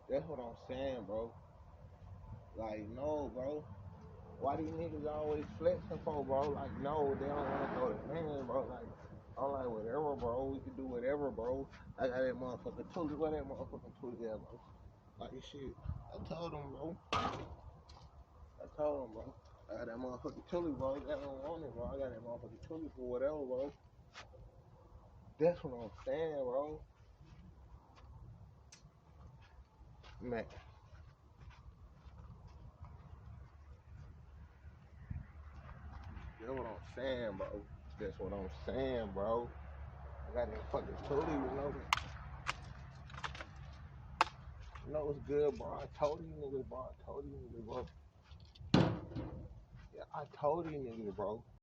That's what I'm saying, bro. Like, no, bro. Why these niggas always flexing for, bro? Like, no, they don't want to go to man, bro. Like, I'm like, whatever, bro. We can do whatever, bro. I got that motherfucking toolie. Where that motherfucking toolie at, bro? Like, shit. I told him, bro. I told him, bro. I got that motherfucking toolie, bro. They don't want it, bro. I got that motherfucking toolie for whatever, bro. That's what I'm saying, bro. Man, that's what I'm saying, bro. That's what I'm saying, bro. I got that fucking toolie, you know what's good, bro. I told you niggas, bro. I told you niggas, bro. Yeah, I told you niggas, bro.